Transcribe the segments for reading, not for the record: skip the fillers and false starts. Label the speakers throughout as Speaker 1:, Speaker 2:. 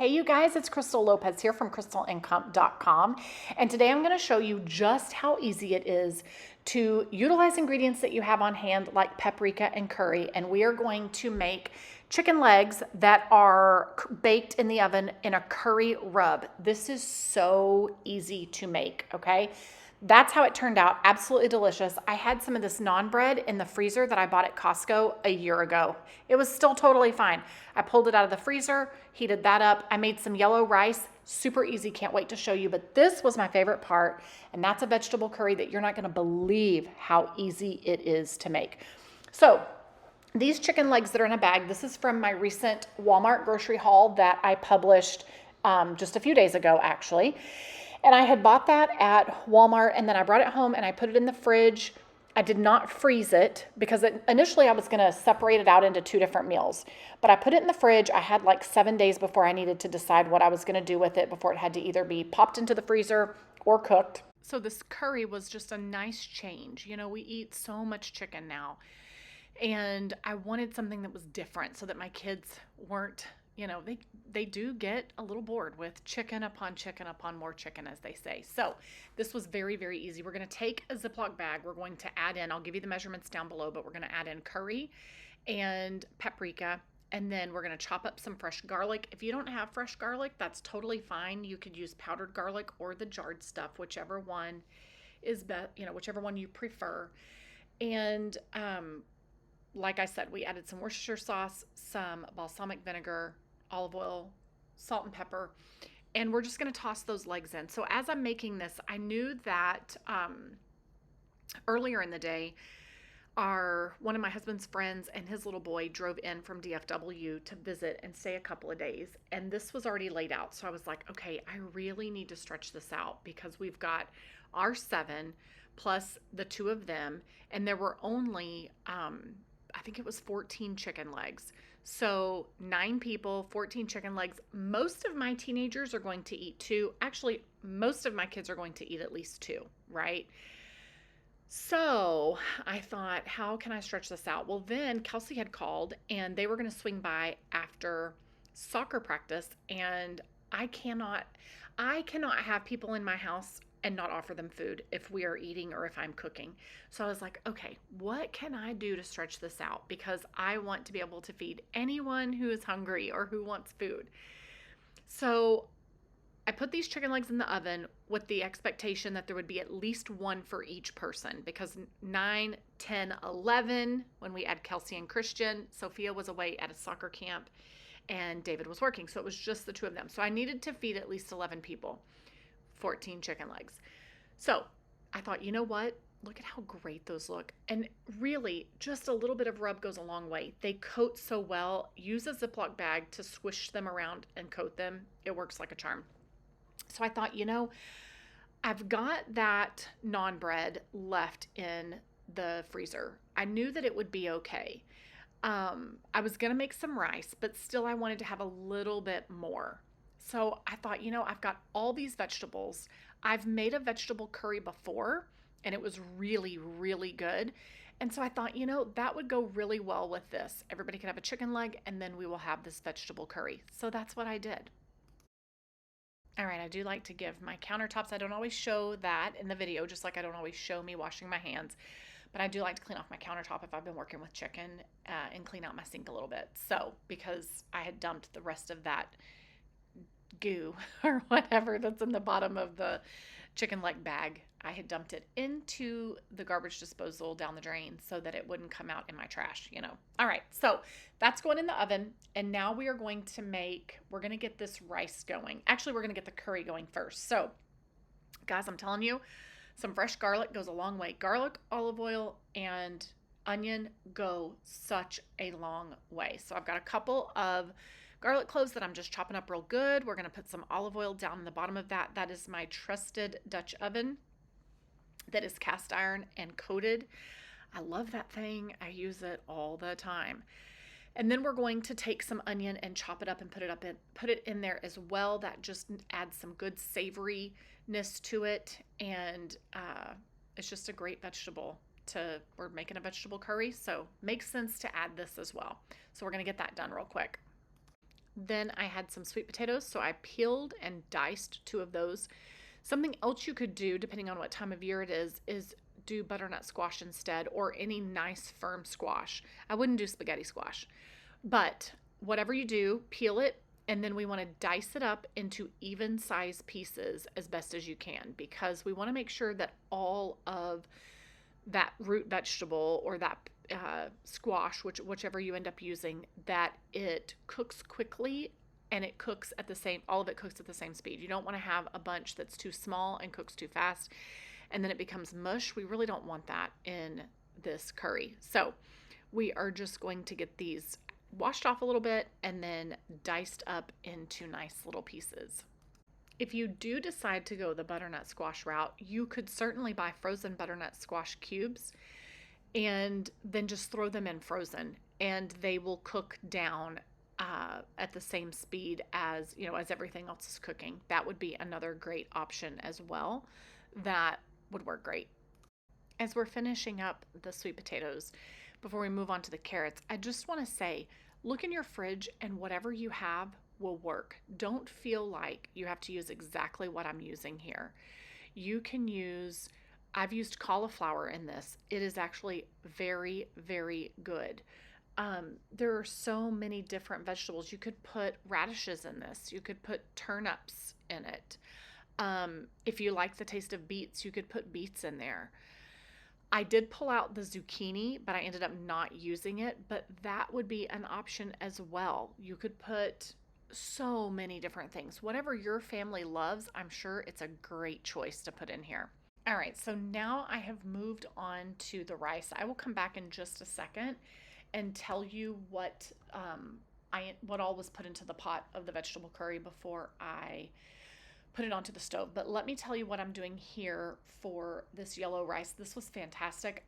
Speaker 1: Hey you guys, it's Crystal Lopez here from crystalincome.com, and today I'm going to show you just how easy it is to utilize ingredients that you have on hand like paprika and curry, and we are going to make chicken legs that are baked in the oven in a curry rub. This is so easy to make, okay? That's how it turned out. Absolutely delicious. I had some of this naan bread in the freezer that I bought at Costco a year ago. It was still totally fine. I pulled it out of the freezer, heated that up. I made some yellow rice. Super easy. Can't wait to show you. But this was my favorite part, and that's a vegetable curry that you're not going to believe how easy it is to make. So these chicken legs that are in a bag, this is from my recent Walmart grocery haul that I published just a few days ago, actually. And I had bought that at Walmart, and then I brought it home and I put it in the fridge. I did not freeze it because initially I was going to separate it out into two different meals. But I put it in the fridge. I had like 7 days before I needed to decide what I was going to do with it before it had to either be popped into the freezer or cooked. So this curry was just a nice change. You know, we eat so much chicken now, and I wanted something that was different so that my kids weren't, you know, they do get a little bored with chicken upon more chicken, as they say. So this was very, very easy. We're going to take a Ziploc bag. We're going to add in, I'll give you the measurements down below, but we're going to add in curry and paprika. And then we're going to chop up some fresh garlic. If you don't have fresh garlic, that's totally fine. You could use powdered garlic or the jarred stuff, whichever one is best, you know, whichever one you prefer. And like I said, we added some Worcestershire sauce, some balsamic vinegar, olive oil, salt and pepper, and we're just going to toss those legs in. So as I'm making this, I knew that earlier in the day, one of my husband's friends and his little boy drove in from DFW to visit and stay a couple of days, and this was already laid out. So I was like, okay, I really need to stretch this out because we've got our 7 plus the 2 of them, and there were only I think it was 14 chicken legs. So 9 people, 14 chicken legs. Most of my teenagers are going to eat 2. Actually, most of my kids are going to eat at least 2, right? So I thought, how can I stretch this out? Well, then Kelsey had called and they were going to swing by after soccer practice, and I cannot have people in my house and not offer them food if we are eating or if I'm cooking. So I was like, okay, what can I do to stretch this out? Because I want to be able to feed anyone who is hungry or who wants food. So I put these chicken legs in the oven with the expectation that there would be at least 1 for each person, because 9, 10, 11, when we add Kelsey and Christian, Sophia was away at a soccer camp and David was working. So it was just the 2 of them. So I needed to feed at least 11 people. 14 chicken legs. So I thought, you know what? Look at how great those look. And really, just a little bit of rub goes a long way. They coat so well. Use a Ziploc bag to squish them around and coat them. It works like a charm. So I thought, you know, I've got that naan bread left in the freezer. I knew that it would be okay. I was going to make some rice, but still I wanted to have a little bit more. So I thought, you know, I've got all these vegetables. I've made a vegetable curry before, and it was really, really good. And so I thought, you know, that would go really well with this. Everybody can have a chicken leg, and then we will have this vegetable curry. So that's what I did. All right, I do like to give my countertops. I don't always show that in the video, just like I don't always show me washing my hands. But I do like to clean off my countertop if I've been working with chicken and clean out my sink a little bit. So because I had dumped the rest of that goo or whatever that's in the bottom of the chicken leg bag, I had dumped it into the garbage disposal down the drain so that it wouldn't come out in my trash, you know. All right, so that's going in the oven, and now we're going to get this rice going. Actually, we're going to get the curry going first. So guys, I'm telling you, some fresh garlic goes a long way. Garlic, olive oil, and onion go such a long way. So I've got a couple of garlic cloves that I'm just chopping up real good. We're going to put some olive oil down in the bottom of that. That is my trusted Dutch oven that is cast iron and coated. I love that thing. I use it all the time. And then we're going to take some onion and chop it up and put it in there as well. That just adds some good savoriness to it, and it's just a great vegetable. We're making a vegetable curry, so makes sense to add this as well. So we're going to get that done real quick. Then I had some sweet potatoes, so I peeled and diced 2 of those. Something else you could do, depending on what time of year it is do butternut squash instead, or any nice firm squash. I wouldn't do spaghetti squash. But whatever you do, peel it, and then we want to dice it up into even size pieces as best as you can, because we want to make sure that all of that root vegetable or that squash, whichever you end up using, that it cooks quickly and it cooks at the same, all of it cooks at the same speed. You don't want to have a bunch that's too small and cooks too fast and then it becomes mush. We really don't want that in this curry. So we are just going to get these washed off a little bit and then diced up into nice little pieces. If you do decide to go the butternut squash route, you could certainly buy frozen butternut squash cubes and then just throw them in frozen, and they will cook down at the same speed as, as everything else is cooking. That would be another great option as well. That would work great. As we're finishing up the sweet potatoes, before we move on to the carrots, I just want to say, look in your fridge and whatever you have will work. Don't feel like you have to use exactly what I'm using here. You can use, I've used cauliflower in this. It is actually very, very good. There are so many different vegetables. You could put radishes in this. You could put turnips in it. If you like the taste of beets, you could put beets in there. I did pull out the zucchini, but I ended up not using it, but that would be an option as well. You could put so many different things. Whatever your family loves, I'm sure it's a great choice to put in here. All right, so now I have moved on to the rice. I will come back in just a second and tell you what all was put into the pot of the vegetable curry before I put it onto the stove. But let me tell you what I'm doing here for this yellow rice. This was fantastic.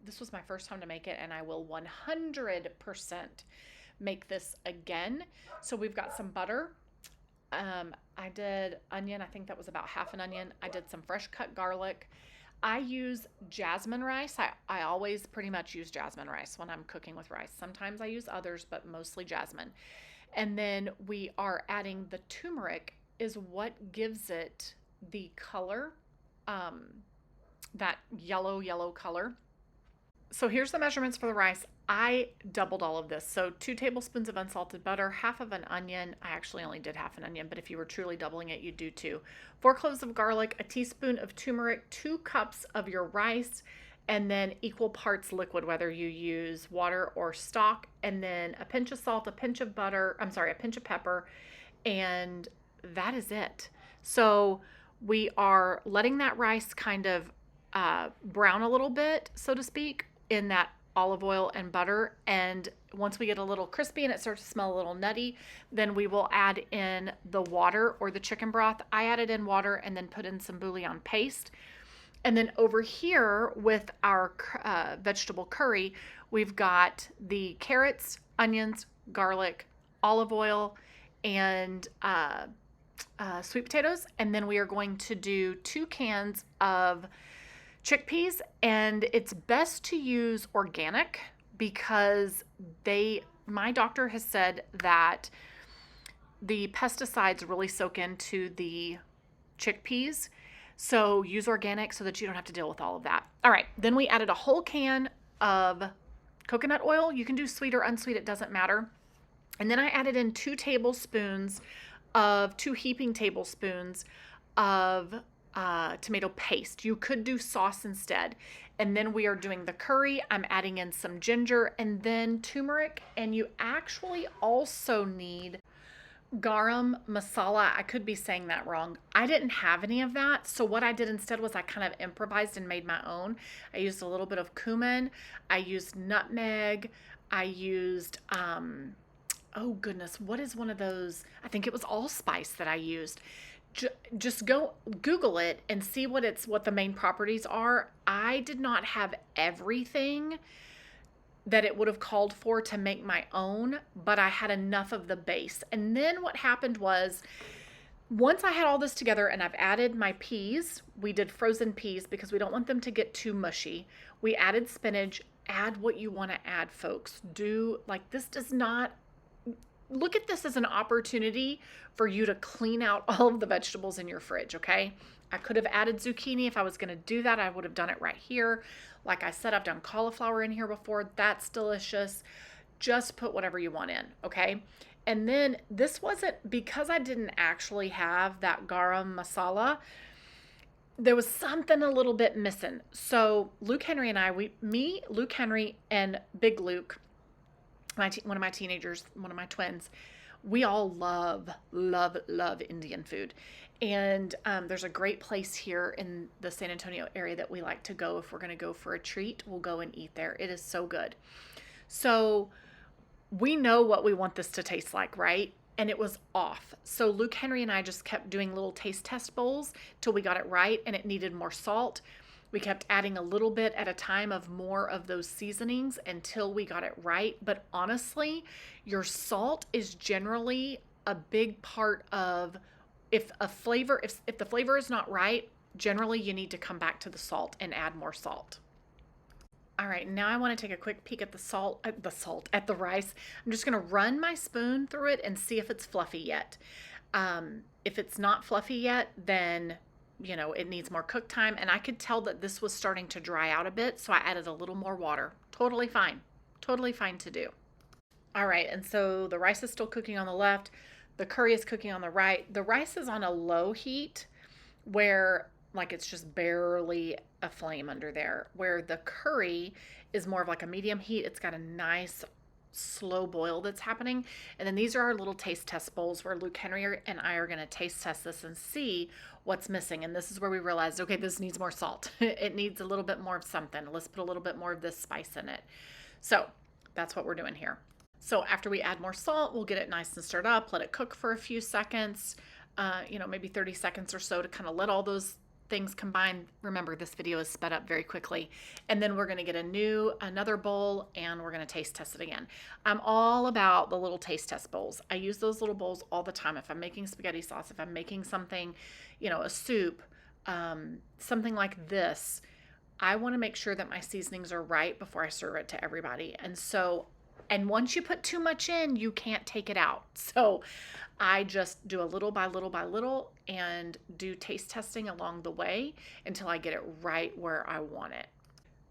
Speaker 1: This was my first time to make it, and I will 100% make this again. So we've got some butter. I did onion. I think that was about half an onion. I did some fresh cut garlic. I use jasmine rice. I always pretty much use jasmine rice when I'm cooking with rice. Sometimes I use others, but mostly jasmine. And then we are adding the turmeric, is what gives it the color, that yellow color. So here's the measurements for the rice. I doubled all of this. So 2 tablespoons of unsalted butter, half of an onion. I actually only did half an onion, but if you were truly doubling it, you'd do 2. 4 cloves of garlic, a teaspoon of turmeric, 2 cups of your rice, and then equal parts liquid, whether you use water or stock, and then a pinch of salt, a pinch of pepper, and that is it. So we are letting that rice kind of brown a little bit, so to speak, in that olive oil and butter. And once we get a little crispy and it starts to smell a little nutty, then we will add in the water or the chicken broth. I added in water and then put in some bouillon paste. And then over here with our vegetable curry, we've got the carrots, onions, garlic, olive oil, and sweet potatoes. And then we are going to do 2 cans of chickpeas, and it's best to use organic because my doctor has said that the pesticides really soak into the chickpeas. So use organic so that you don't have to deal with all of that. All right, then we added a whole can of coconut oil. You can do sweet or unsweet, it doesn't matter. And then I added in 2 heaping tablespoons of tomato paste. You could do sauce instead. And then we are doing the curry. I'm adding in some ginger and then turmeric. And you actually also need garam masala. I could be saying that wrong. I didn't have any of that. So what I did instead was I kind of improvised and made my own. I used a little bit of cumin. I used nutmeg. I used, oh goodness, what is one of those? I think it was allspice that I used. Just go Google it and see what the main properties are. I did not have everything that it would have called for to make my own, but I had enough of the base. And then what happened was, once I had all this together and I've added my peas, we did frozen peas because we don't want them to get too mushy. We added spinach. Add what you want to add, folks. This does not look at this as an opportunity for you to clean out all of the vegetables in your fridge, okay? I could have added zucchini. If I was going to do that, I would have done it right here. Like I said, I've done cauliflower in here before. That's delicious. Just put whatever you want in, okay? And then this wasn't, because I didn't actually have that garam masala, there was something a little bit missing. So Luke Henry and I, Luke Henry and Big Luke, one of my teenagers, one of my twins, we all love, love, love Indian food. And there's a great place here in the San Antonio area that we like to go. If we're going to go for a treat, we'll go and eat there. It is so good. So we know what we want this to taste like, right? And it was off. So Luke Henry and I just kept doing little taste test bowls till we got it right, and it needed more salt. We kept adding a little bit at a time of more of those seasonings until we got it right. But honestly, your salt is generally a big part of, if the flavor is not right, generally you need to come back to the salt and add more salt. All right, now I want to take a quick peek at at the rice. I'm just going to run my spoon through it and see if it's fluffy yet. If it's not fluffy yet, then, you know, it needs more cook time. And I could tell that this was starting to dry out a bit, so I added a little more water. Totally fine to do. All right, and so the rice is still cooking on the left. The curry is cooking on the right. The rice is on a low heat where, like, it's just barely a flame under there, where the curry is more of like a medium heat. It's got a nice slow boil that's happening. And then these are our little taste test bowls where Luke Henry and I are going to taste test this and see what's missing. And this is where we realized, okay, this needs more salt. It needs a little bit more of something. Let's put a little bit more of this spice in it. So that's what we're doing here. So after we add more salt, we'll get it nice and stirred up, let it cook for a few seconds, maybe 30 seconds or so, to kind of let all those things combine. Remember, this video is sped up very quickly. And then we're going to get another bowl, and we're going to taste test it again. I'm all about the little taste test bowls. I use those little bowls all the time. If I'm making spaghetti sauce, if I'm making something, a soup, something like this, I want to make sure that my seasonings are right before I serve it to everybody. And once you put too much in, you can't take it out. So I just do a little by little by little and do taste testing along the way until I get it right where I want it.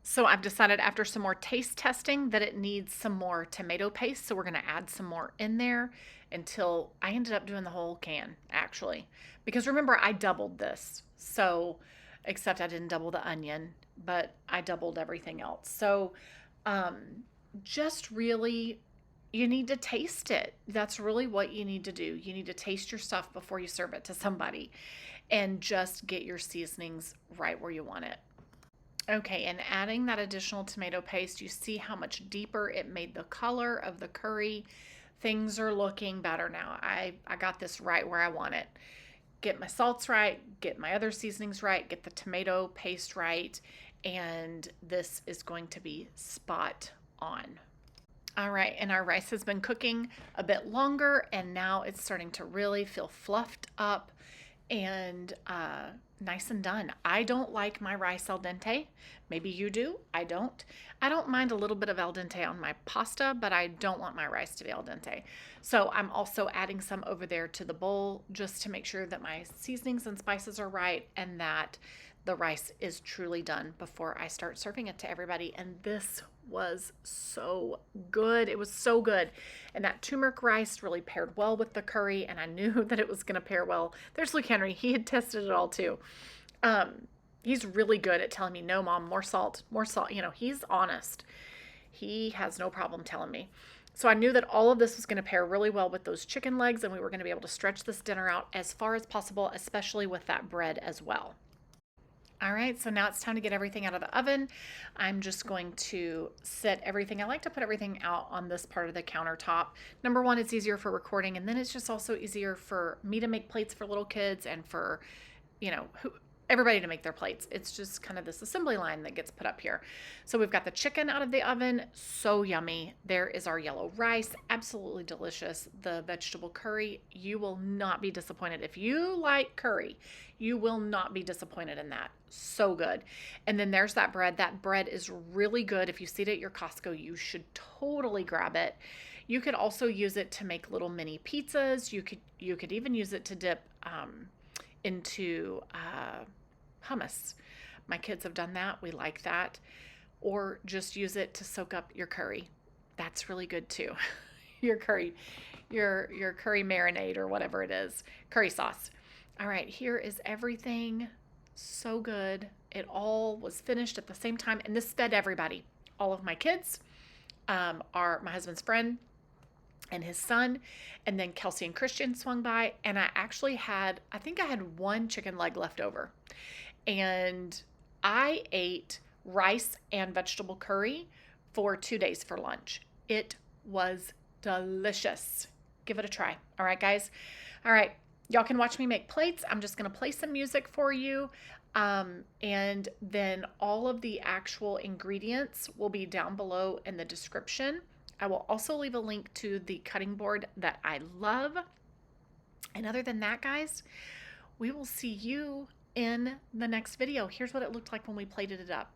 Speaker 1: So I've decided after some more taste testing that it needs some more tomato paste. So we're going to add some more in there until I ended up doing the whole can, actually. Because remember, I doubled this. So, except I didn't double the onion, but I doubled everything else. So, just really, you need to taste it. That's really what you need to do. You need to taste your stuff before you serve it to somebody, and just get your seasonings right where you want it. Okay, and adding that additional tomato paste, you see how much deeper it made the color of the curry. Things are looking better now. I got this right where I want it. Get my salts right, get my other seasonings right, get the tomato paste right, and this is going to be spot on. All right, and our rice has been cooking a bit longer, and now it's starting to really feel fluffed up and nice and done. I don't like my rice al dente. Maybe you do. I don't. I don't mind a little bit of al dente on my pasta, but I don't want my rice to be al dente. So I'm also adding some over there to the bowl just to make sure that my seasonings and spices are right and that the rice is truly done before I start serving it to everybody. And this was so good. It was so good. And that turmeric rice really paired well with the curry, and I knew that it was going to pair well. There's Luke Henry. He had tested it all too. He's really good at telling me, no, Mom, more salt, more salt. He's honest. He has no problem telling me. So I knew that all of this was going to pair really well with those chicken legs, and we were going to be able to stretch this dinner out as far as possible, especially with that bread as well. All right, so now it's time to get everything out of the oven. I'm just going to set everything. I like to put everything out on this part of the countertop. Number one, it's easier for recording, and then it's just also easier for me to make plates for little kids and for, everybody to make their plates. It's just kind of this assembly line that gets put up here. So we've got the chicken out of the oven. So yummy. There is our yellow rice. Absolutely delicious. The vegetable curry. You will not be disappointed. If you like curry, you will not be disappointed in that. So good. And then there's that bread. That bread is really good. If you see it at your Costco, you should totally grab it. You could also use it to make little mini pizzas. You could even use it to dip into hummus. My kids have done that. We like that. Or just use it to soak up your curry. That's really good too. Your curry, your curry marinade or whatever it is, curry sauce. All right, here is everything. So good. It all was finished at the same time, and this fed everybody. All of my kids, are my husband's friend and his son, and then Kelsey and Christian swung by, and I think I had one chicken leg left over, and I ate rice and vegetable curry for 2 days for lunch. It was delicious. Give it a try. All right, guys. All right. Y'all can watch me make plates. I'm just going to play some music for you. And then all of the actual ingredients will be down below in the description. I will also leave a link to the cutting board that I love. And other than that, guys, we will see you in the next video. Here's what it looked like when we plated it up.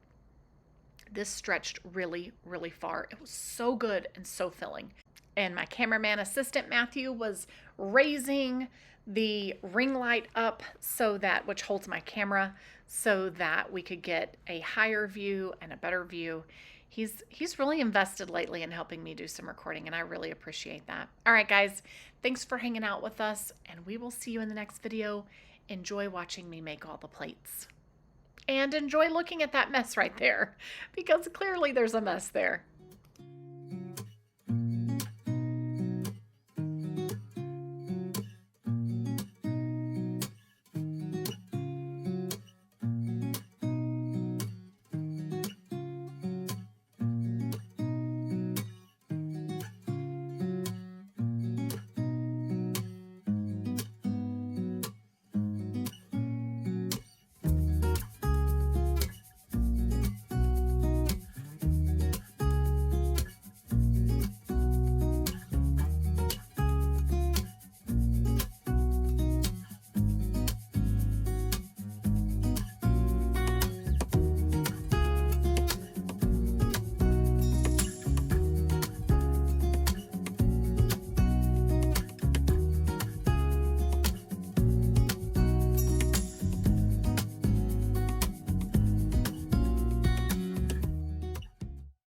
Speaker 1: This stretched really, really far. It was so good and so filling. And my cameraman assistant, Matthew, was raising the ring light up so that, which holds my camera, so that we could get a higher view and a better view. He's really invested lately in helping me do some recording, and I really appreciate that. All right, guys, thanks for hanging out with us, and we will see you in the next video. Enjoy watching me make all the plates. And enjoy looking at that mess right there, because clearly there's a mess there.